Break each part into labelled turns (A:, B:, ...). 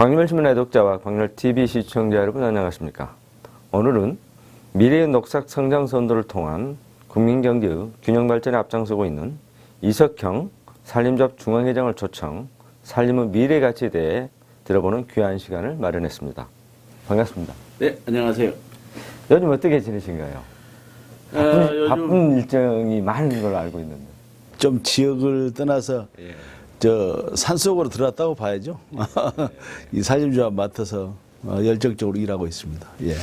A: 광렬신문의 독자와 광렬TV 시청자 여러분 안녕하십니까. 오늘은 미래의 녹색 성장 선도를 통한 국민경제의 균형 발전에 앞장서고 있는 이석형 산림조합 중앙회장을 초청 산림의 미래 가치에 대해 들어보는 귀한 시간을 마련했습니다. 반갑습니다.
B: 네, 안녕하세요.
A: 요즘 어떻게 지내신가요? 바쁜 일정이 많은 걸로 알고 있는데.
B: 좀 지역을 떠나서 저 산속으로 들어왔다고 봐야죠. 이 산림조합 맡아서 열정적으로 일하고 있습니다. 예.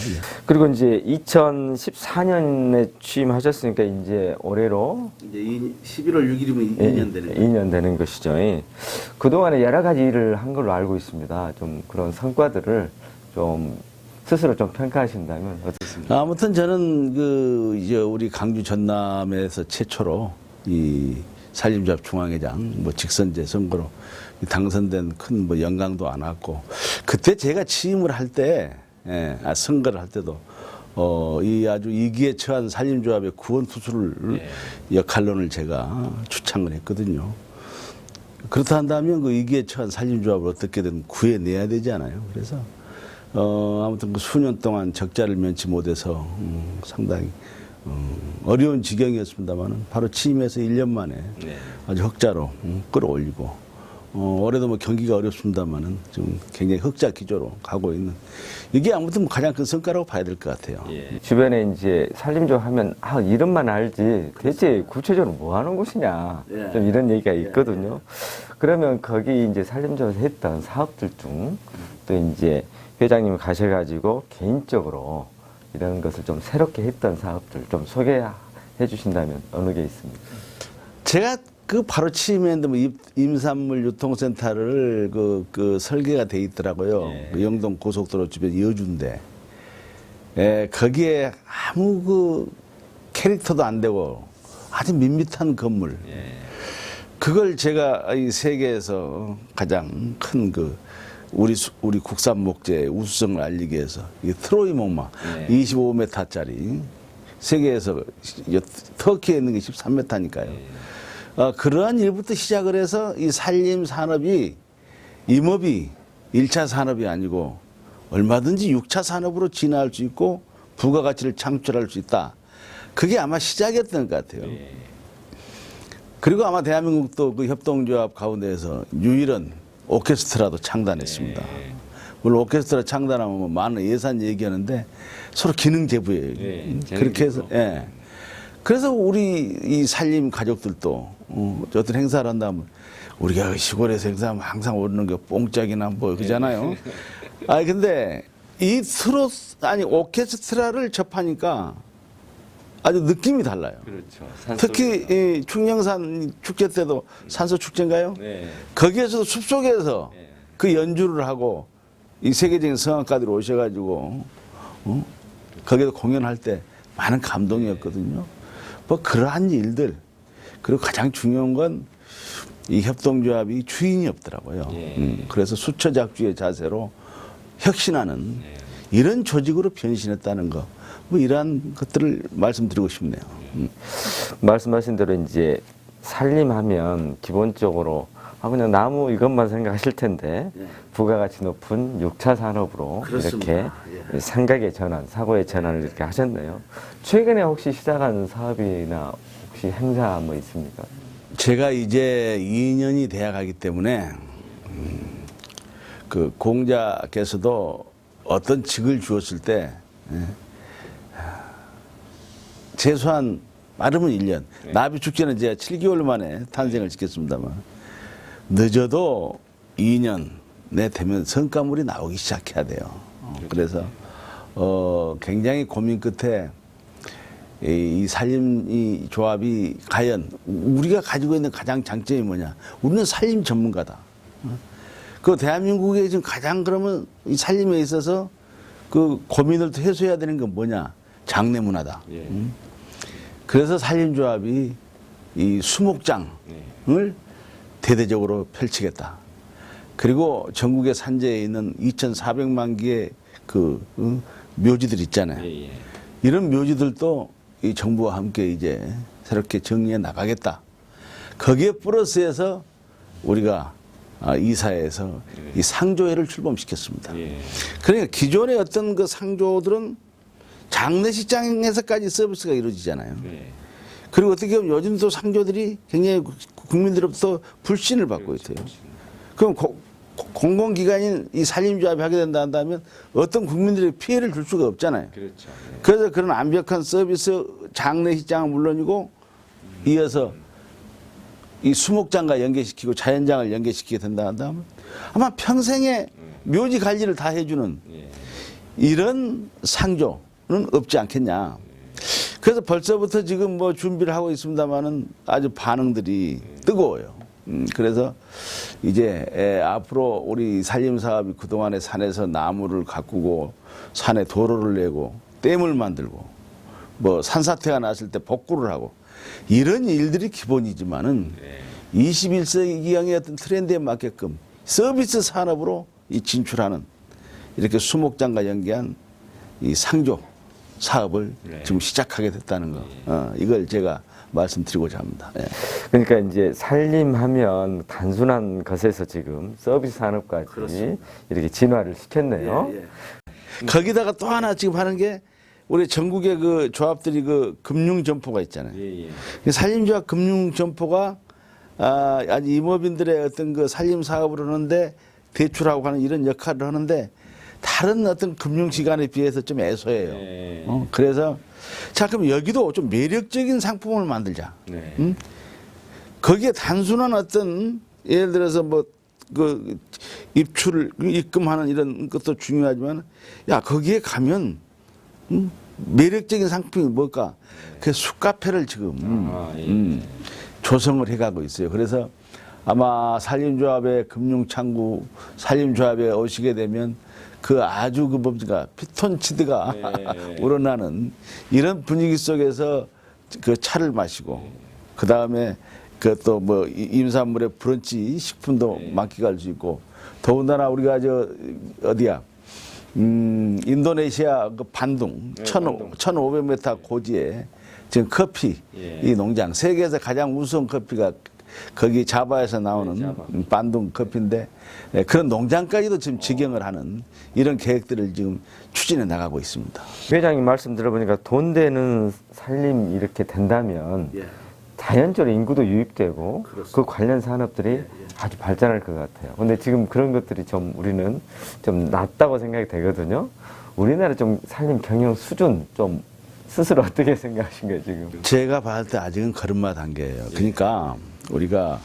A: 그리고 이제 2014년에 취임하셨으니까 이제 올해로
B: 이제 11월 6일이면 2년 되는 거예요.
A: 2년 되는 것이죠. 그동안에 여러 가지 일을 한 걸로 알고 있습니다. 좀 그런 성과들을 좀 스스로 좀 평가하신다면 어떻습니까?
B: 아무튼 저는 이제 우리 강주 전남에서 최초로 이 산림조합 중앙회장 직선제 선거로 당선된 큰 영광도 안 왔고, 그때 제가 취임을 할 때, 선거를 할 때도 이 아주 위기에 처한 산림조합의 구원 투수를 역할론을 제가 주창을 했거든요. 그렇다 한다면 그 위기에 처한 산림조합을 어떻게든 구해내야 되지 않아요. 그래서 아무튼 그 수년 동안 적자를 면치 못해서 상당히 어려운 지경이었습니다만 바로 취임해서 1년 만에 아주 흑자로 끌어올리고, 올해도 경기가 어렵습니다만은 좀 굉장히 흑자 기조로 가고 있는, 이게 아무튼 가장 큰 성과라고 봐야 될 것 같아요.
A: 주변에 이제 산림조합 하면 이름만 알지 대체 구체적으로 뭐 하는 곳이냐 좀 이런 얘기가 있거든요. 그러면 거기 이제 산림조합에서 했던 사업들 중 또 이제 회장님이 가셔가지고 개인적으로 이런 것을 좀 새롭게 했던 사업들 좀 소개해 주신다면 어느 게 있습니까?
B: 제가 바로 취임했는데 임산물 유통센터를 설계가 돼 있더라고요. 영동 고속도로 주변 여주인데, 거기에 아무 캐릭터도 안 되고 아주 밋밋한 건물. 그걸 제가 이 세계에서 가장 큰 우리 국산 목재의 우수성을 알리기 위해서 이 트로이 목마 25m짜리 세계에서 터키에 있는 게 13m니까요. 그러한 일부터 시작을 해서 이 산림 산업이 임업이 1차 산업이 아니고 얼마든지 6차 산업으로 진화할 수 있고 부가가치를 창출할 수 있다. 그게 아마 시작이었던 것 같아요. 그리고 아마 대한민국도 그 협동조합 가운데에서 유일한 오케스트라도 창단했습니다. 물론 오케스트라 창단하면 많은 예산 얘기하는데 서로 기능 제부예요. 그렇게 해서 그래서 우리 이 산림 가족들도 어떤 행사를 한다면 우리가 시골에서 행사하면 항상 오르는 게 뽕짝이나 그잖아요. 근데 이 오케스트라를 접하니까 아주 느낌이 달라요.
A: 그렇죠.
B: 특히 이 충령산 축제 때도 산소 축제인가요? 거기에서도 숲속에서 그 연주를 하고 이 세계적인 성악가들이 오셔가지고 거기서 공연할 때 많은 감동이었거든요. 그러한 일들, 그리고 가장 중요한 건 이 협동조합이 주인이 없더라고요. 그래서 수처작주의 자세로 혁신하는 이런 조직으로 변신했다는 거, 이러한 것들을 말씀드리고 싶네요.
A: 말씀하신 대로 이제 산림하면 기본적으로 그냥 나무 이것만 생각하실 텐데 부가가치 높은 6차 산업으로 그렇습니다. 이렇게 생각의 전환, 사고의 전환을 이렇게 하셨네요. 최근에 혹시 시작한 사업이나 혹시 행사 있습니까?
B: 제가 이제 2년이 돼야 가기 때문에 그 공자께서도 어떤 직을 주었을 때 최소한 빠르면 1년, 나비축제는 제가 7개월 만에 탄생을 시켰습니다만 늦어도 2년 내 되면 성과물이 나오기 시작해야 돼요. 그래서 굉장히 고민 끝에 이 산림 조합이 과연 우리가 가지고 있는 가장 장점이 뭐냐? 우리는 산림 전문가다. 그 대한민국에 지금 가장 그러면 이 산림에 있어서 그 고민을 해소해야 되는 건 뭐냐? 장내 문화다. 그래서 산림조합이 이 수목장을 대대적으로 펼치겠다. 그리고 전국의 산재에 있는 2,400만 개의 묘지들 있잖아요. 이런 묘지들도 이 정부와 함께 이제 새롭게 정리해 나가겠다. 거기에 플러스해서 우리가 이사회에서 이 상조회를 출범시켰습니다.
A: 예.
B: 그러니까 기존의 어떤 그 상조들은 장례식장에서까지 서비스가 이루어지잖아요.
A: 예.
B: 그리고 어떻게 보면 요즘도 상조들이 굉장히 국민들로부터 불신을 받고 있어요. 그럼 공공기관인 이 산림조합이 하게 된다 한다면 어떤 국민들에게 피해를 줄 수가 없잖아요.
A: 그렇죠. 예.
B: 그래서 그런 완벽한 서비스 장례식장은 물론이고 이어서 이 수목장과 연계시키고 자연장을 연계시키게 된다 한다면 아마 평생에 묘지 관리를 다 해주는
A: 예.
B: 이런 상조는 없지 않겠냐. 그래서 벌써부터 지금 뭐 준비를 하고 있습니다만은 아주 반응들이 뜨거워요. 그래서 이제 앞으로 우리 산림사업이 그동안에 산에서 나무를 가꾸고 산에 도로를 내고 댐을 만들고 뭐 산사태가 났을 때 복구를 하고 이런 일들이 기본이지만은 21세기형의 어떤 트렌드에 맞게끔 서비스 산업으로 이 진출하는 이렇게 수목장과 연계한 이 상조 사업을 지금 시작하게 됐다는 거. 이걸 제가 말씀드리고자 합니다. 예.
A: 그러니까 이제 산림하면 단순한 것에서 지금 서비스 산업까지
B: 그렇습니다.
A: 이렇게 진화를 시켰네요.
B: 거기다가 또 하나 지금 하는 게 우리 전국의 그 조합들이 그 금융 점포가 있잖아요. 산림조합 금융 점포가 아주 임업인들의 어떤 그 산림 사업을 하는데 대출하고 하는 이런 역할을 하는데 다른 어떤 금융기관에 비해서 좀 애소해요. 그래서 자 그럼 여기도 좀 매력적인 상품을 만들자. 거기에 단순한 어떤 예를 들어서 뭐 그 입출을 입금하는 이런 것도 중요하지만 야 거기에 가면 매력적인 상품이 뭘까? 그 숲카페를 지금 조성을 해가고 있어요. 그래서 아마 산림조합의 금융창구 산림조합에 오시게 되면 그 아주 그 뭡니까 피톤치드가 우러나는 이런 분위기 속에서 그 차를 마시고 그 다음에 그 또 뭐 임산물의 브런치 식품도 만끽할 수 있고 더군다나 우리가 저 어디야 인도네시아 그 반둥 1,500m 고지에 지금 커피 이 농장 세계에서 가장 우수한 커피가 거기 자바에서 나오는 반둥 커피인데 그런 농장까지도 지금 직영을 하는 이런 계획들을 지금 추진해 나가고 있습니다.
A: 회장님 말씀 들어보니까 돈 되는 산림 이렇게 된다면 자연적으로 인구도 유입되고 그 관련 산업들이 아주 발전할 것 같아요. 근데 지금 그런 것들이 좀 우리는 좀 낮다고 생각이 되거든요. 우리나라 좀 산림 경영 수준 좀 스스로 어떻게 생각하신가요, 지금?
B: 제가 봤을 때 아직은 걸음마 단계예요. 그러니까 우리가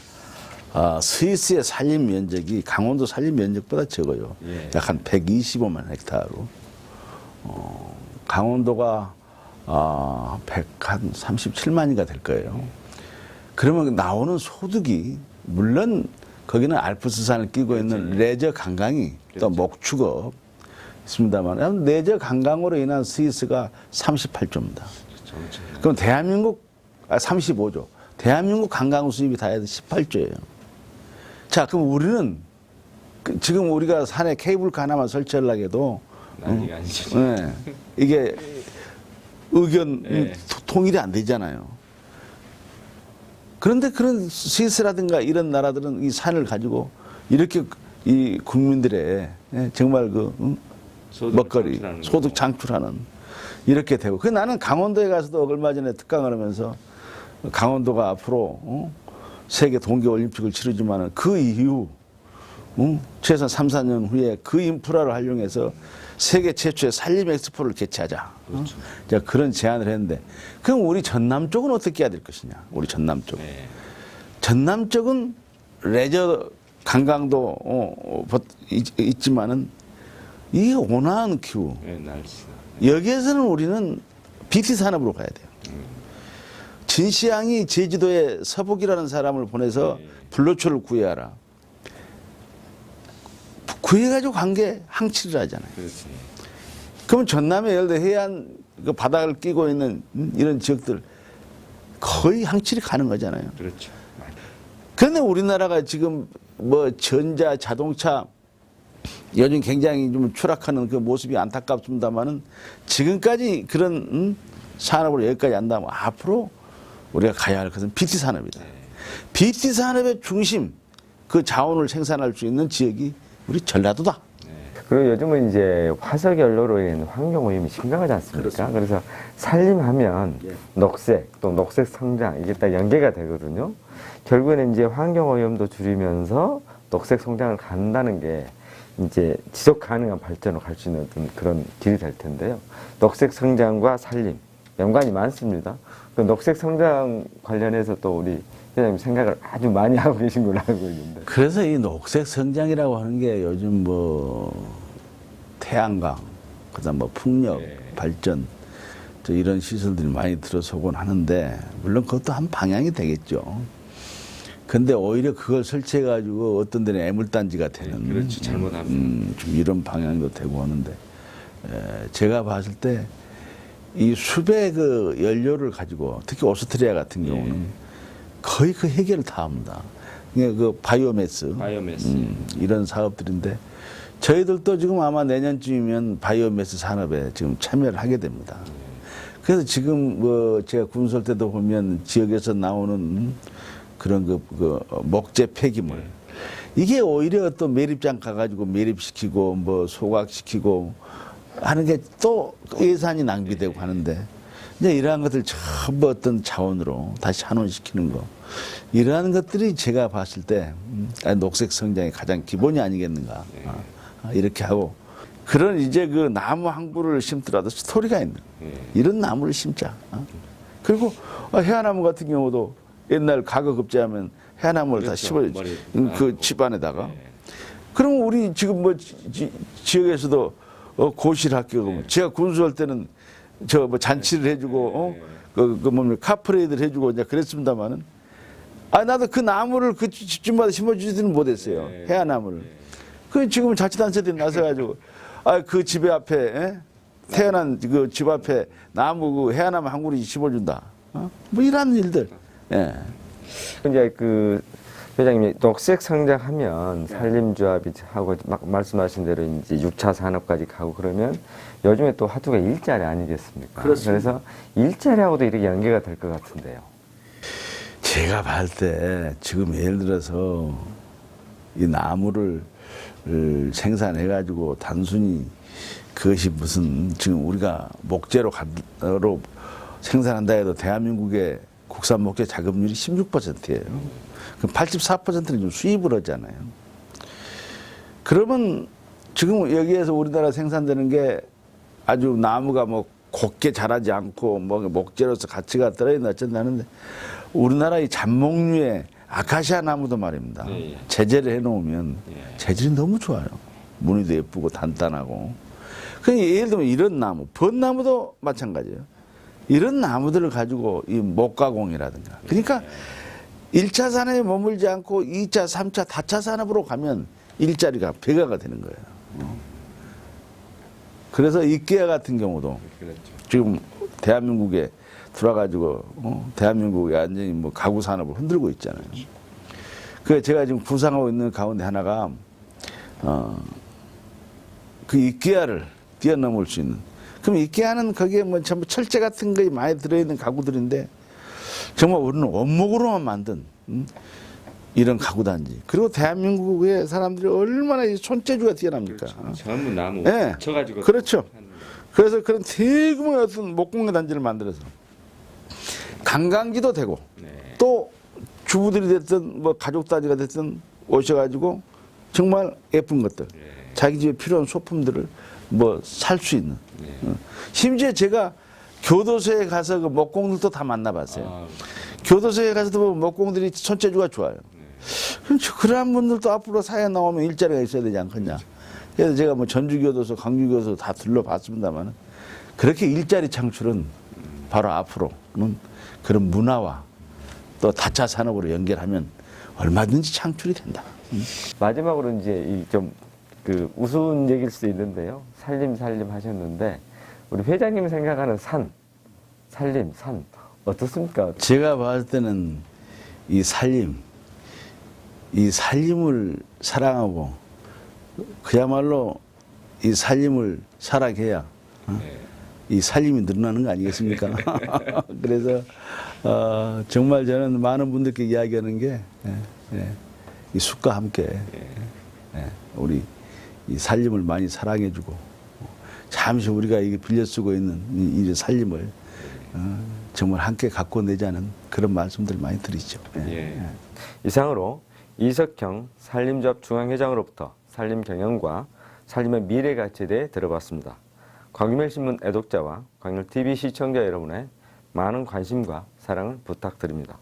B: 스위스의 산림 면적이 강원도 산림 면적보다 적어요. 약 한 125만 헥타르로. 강원도가 137만이가 될 거예요. 그러면 나오는 소득이 물론 거기는 알프스산을 끼고 있는 레저 관광이 또 목축업 있습니다만 레저 관광으로 인한 스위스가 38조입니다. 그럼 대한민국 35조. 대한민국 관광 수입이 다 해서 18조예요. 자, 그럼 우리는 지금 우리가 산에 케이블카 하나만 설치하려고 해도
A: 난리가 아니죠.
B: 이게 의견 통일이 안 되잖아요. 그런데 그런 스위스라든가 이런 나라들은 이 산을 가지고 이렇게 이 국민들의 정말 그 먹거리, 소득 창출하는 이렇게 되고. 그 나는 강원도에 가서도 얼마 전에 특강을 하면서 강원도가 앞으로 세계 동계올림픽을 치르지만 그 이후 최소한 3, 4년 후에 그 인프라를 활용해서 세계 최초의 산림 엑스포를 개최하자. 자, 그런 제안을 했는데 그럼 우리 전남 쪽은 어떻게 해야 될 것이냐. 우리 전남 쪽. 전남 쪽은 레저 관광도 있지만은 이 온화한 기후. 여기에서는 우리는 BT 산업으로 가야 돼요. 진시황이 제주도에 서복이라는 사람을 보내서 불로초를 구해하라. 구해가지고 관계 항치를 하잖아요. 그러면 전남의 예를 들어 해안 그 바닥을 끼고 있는 이런 지역들 거의 항치를 가는 거잖아요.
A: 그렇죠.
B: 그런데 우리나라가 지금 뭐 전자, 자동차 요즘 굉장히 좀 추락하는 그 모습이 안타깝습니다만은 지금까지 그런 산업으로 여기까지 한다면 앞으로 우리가 가야 할 것은 BT 산업이다. BT 산업의 중심, 그 자원을 생산할 수 있는 지역이 우리 전라도다.
A: 그리고 요즘은 이제 화석 연료로 인한 환경 오염이 심각하지 않습니까? 그래서 산림하면 녹색 또 녹색 성장 이게 딱 연계가 되거든요. 결국에는 이제 환경 오염도 줄이면서 녹색 성장을 간다는 게 이제 지속 가능한 발전으로 갈 수 있는 어떤 그런 길이 될 텐데요. 녹색 성장과 산림 연관이 많습니다. 그 녹색 성장 관련해서 또 우리 회장님 생각을 아주 많이 하고 계신 걸로 알고 있는데.
B: 그래서 이 녹색 성장이라고 하는 게 요즘 뭐 태양광, 그다음 뭐 풍력 발전 또 이런 시설들이 많이 들어서곤 하는데 물론 그것도 한 방향이 되겠죠. 근데 오히려 그걸 설치해 가지고 어떤 데는 애물단지가 되는
A: 그렇죠. 잘못하면.
B: 좀 이런 방향도 되고 하는데 제가 봤을 때 이 수백 그 연료를 가지고 특히 오스트리아 같은 경우는 거의 그 해결을 다 합니다. 그 바이오매스, 이런 사업들인데 저희들도 지금 아마 내년쯤이면 바이오매스 산업에 지금 참여를 하게 됩니다. 그래서 지금 뭐 제가 군수할 때도 보면 지역에서 나오는 그런 그 목재 폐기물 이게 오히려 또 매립장 가가지고 매립시키고 뭐 소각시키고 하는 게 또 예산이 낭비되고 하는데 이제 이러한 것들 전부 어떤 자원으로 다시 환원시키는 거 이러한 것들이 제가 봤을 때 녹색 성장의 가장 기본이 아니겠는가 이렇게 하고 그런 이제 그 나무 한 그루를 심더라도 스토리가 있는 이런 나무를 심자. 그리고 해안나무 같은 경우도 옛날 가거급제하면 해안나무를 다 심어 그 집안에다가 그러면 우리 지금 뭐 지역에서도 고실 학교 제가 군수할 때는 저 뭐 잔치를 해주고 그 뭡니까 카프레이드를 해주고 이제 그랬습니다만은 나도 그 나무를 그 집집마다 심어주지는 못했어요. 해안나무를. 그 지금 자치단체들이 나서가지고 그 집에 앞에 태어난 그 집 앞에 나무 그 해안나무 한 그루 심어준다. 뭐 이런 일들.
A: 이제 그 회장님이 녹색 성장하면 산림조합이 하고 막 말씀하신 대로 이제 6차 산업까지 가고 그러면 요즘에 또 화두가 일자리 아니겠습니까?
B: 그렇습니다.
A: 그래서 일자리하고도 이렇게 연계가 될 것 같은데요.
B: 제가 봤을 때 지금 예를 들어서 이 나무를 생산해 가지고 단순히 그것이 무슨 지금 우리가 목재로 생산한다 해도 대한민국의 국산 목재 자급률이 16%예요. 그럼 84%는 좀 수입을 하잖아요. 그러면 지금 여기에서 우리나라 생산되는 게 아주 나무가 뭐 곱게 자라지 않고 뭐 목재로서 가치가 떨어진다 어쩐다는데 우리나라 이 잡목류의 아카시아 나무도 말입니다. 제재를 해놓으면 재질이 너무 좋아요. 무늬도 예쁘고 단단하고. 그러니까 예를 들면 이런 나무, 벚나무도 마찬가지예요. 이런 나무들을 가지고 이 목가공이라든가. 그러니까 1차 산업에 머물지 않고 2차, 3차, 다차 산업으로 가면 일자리가 배가가 되는 거예요. 그래서 이케아 같은 경우도 지금 대한민국에 들어와가지고 대한민국이 완전히 뭐 가구 산업을 흔들고 있잖아요. 그 제가 지금 구상하고 있는 가운데 하나가 그 이케아를 뛰어넘을 수 있는. 그럼 이케아는 거기에 뭐 전부 철제 같은 게 많이 들어있는 가구들인데 정말 우리는 원목으로만 만든 이런 가구 단지. 그리고 대한민국의 사람들이 얼마나 이 손재주가 뛰어납니까?
A: 전부 나무
B: 쳐가지고. 그렇죠. 그래서 그런 대규모의 어떤 목공예 단지를 만들어서 관광지도 되고 또 주부들이 됐든 뭐 가족 단위가 됐든 오셔가지고 정말 예쁜 것들 자기 집에 필요한 소품들을 뭐 살 수 있는. 심지어 제가 교도소에 가서 그 목공들도 다 만나봤어요. 교도소에 가서도 보면 목공들이 손재주가 좋아요. 그러한 분들도 앞으로 사회 나오면 일자리가 있어야 되지 않겠냐. 그래서 제가 뭐 전주교도소, 강주교도소 다 둘러봤습니다만 그렇게 일자리 창출은 바로 앞으로는 그런 문화와 또 다차 산업으로 연결하면 얼마든지 창출이 된다.
A: 마지막으로 이제 좀 그 우스운 얘기일 수도 있는데요. 산림 하셨는데 우리 회장님 생각하는 산 어떻습니까?
B: 제가 봤을 때는 이 살림을 사랑하고 그야말로 이 살림을 사랑해야 이 살림이 늘어나는 거 아니겠습니까? 그래서 정말 저는 많은 분들께 이야기하는 게 이 숲과 함께 예, 우리 이 산림을 많이 사랑해주고 잠시 우리가 이게 빌려 쓰고 있는 이 산림을 정말 함께 가꿔내자는 그런 말씀들 많이 드리죠. 예.
A: 이상으로 이석형 산림조합 중앙회장으로부터 산림 경영과 산림의 미래 가치에 대해 들어봤습니다. 광주매일신문 애독자와 광일TV 시청자 여러분의 많은 관심과 사랑을 부탁드립니다.